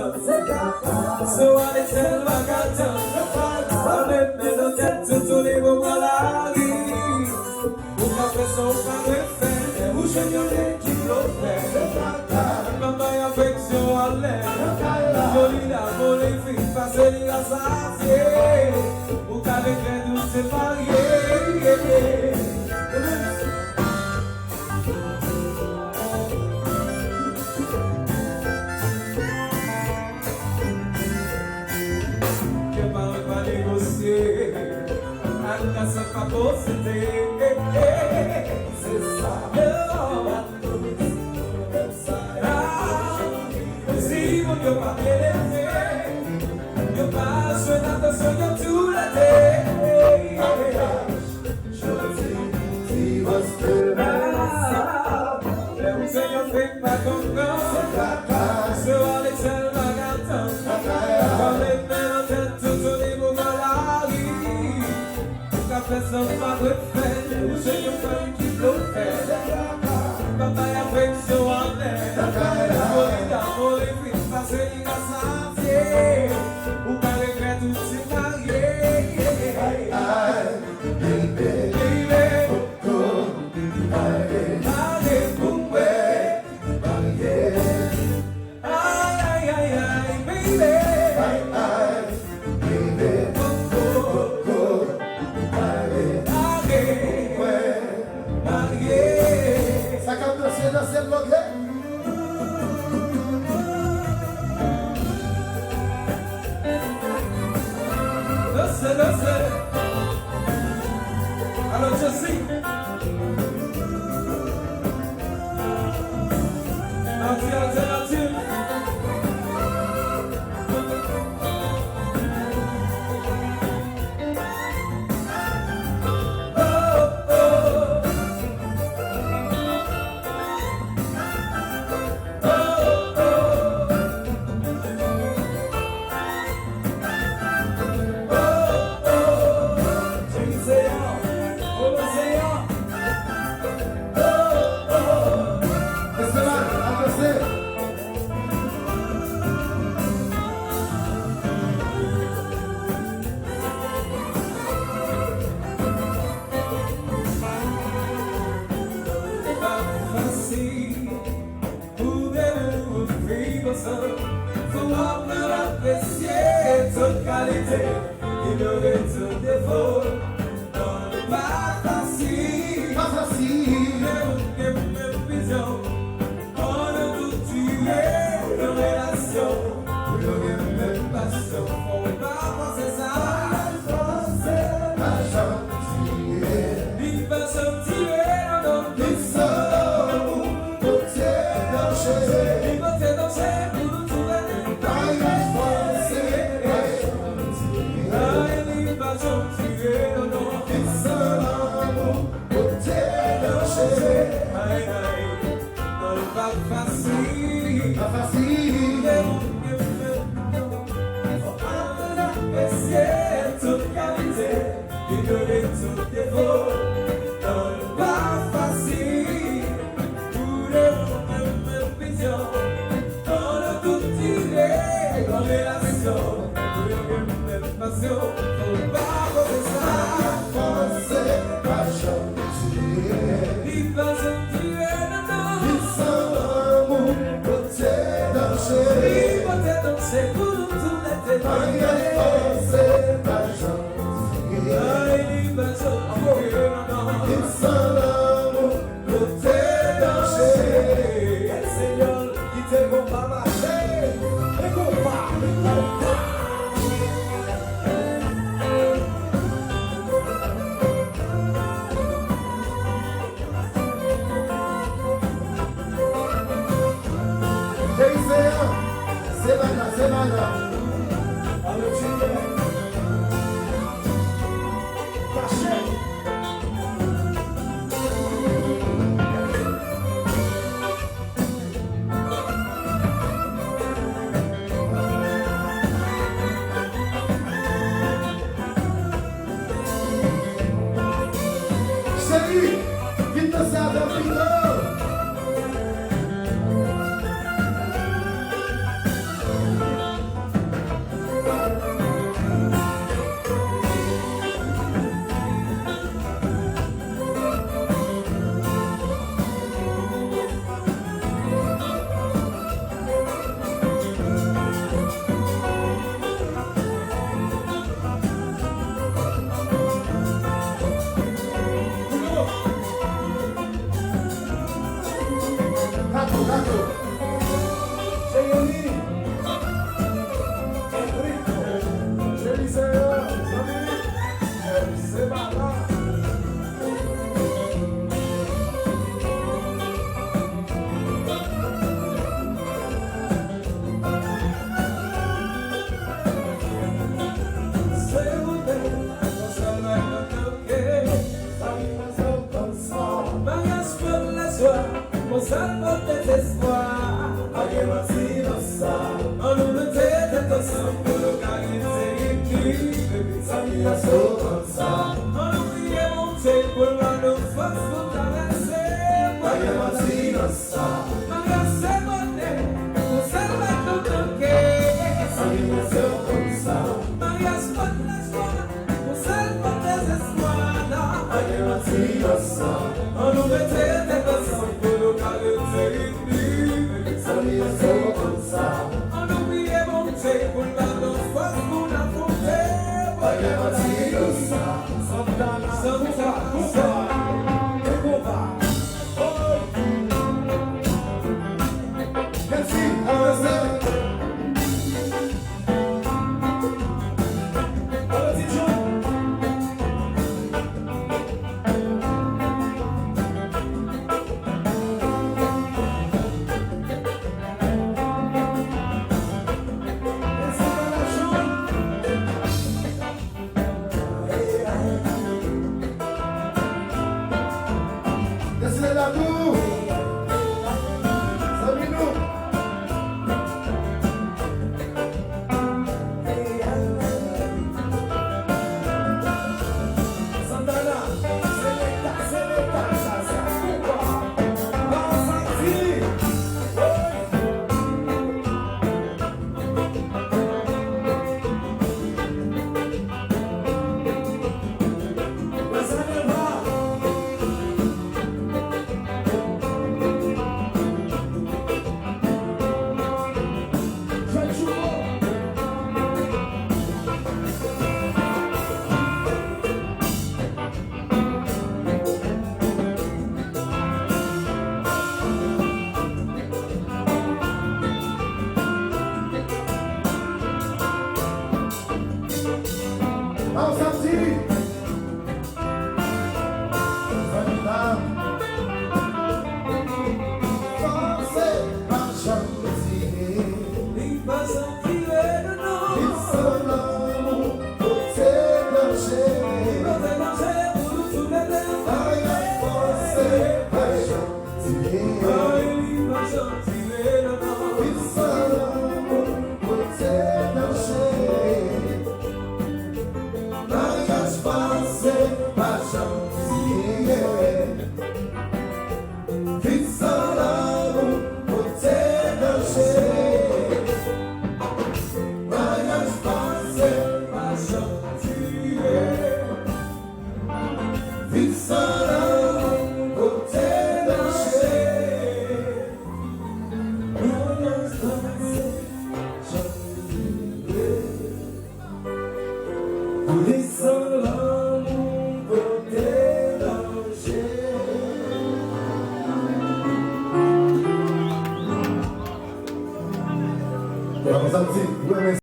So I tell my God, I'm the tête to les beaux maladies. Ou café son pain fait, ou chenille qui l'offre. Maman affection à l'air, Molina, Molifi, passer la sacier. Ou qu'avec les douces séparés. C'est pas possible, c'est ça. Si vous ne pas élevé, je passe l'attention de tout la terre. Je dis, what's the matter? Le Seigneur fait pas comprendre. Se aller seul ma gâteau. Quand les mains en tête, tout les mots dans la vie. Personne m'a refait, où je ne peux qui bloquait. Papa y a affection en l'air. Molina, Molifi, passer la sacier. Ou pas regret tout c'est marié. Alors je sais. Alternative. Faut apprendre à apprécier toute qualité, ignorer tout défaut. Pas facile, mais même vision. On a tout tué, nos relations, nos même passion. Faut pas penser ça, pas gentil. Ni pas gentil, non, ni seul, côté dangereux, côté dangereux. Vamos a decir,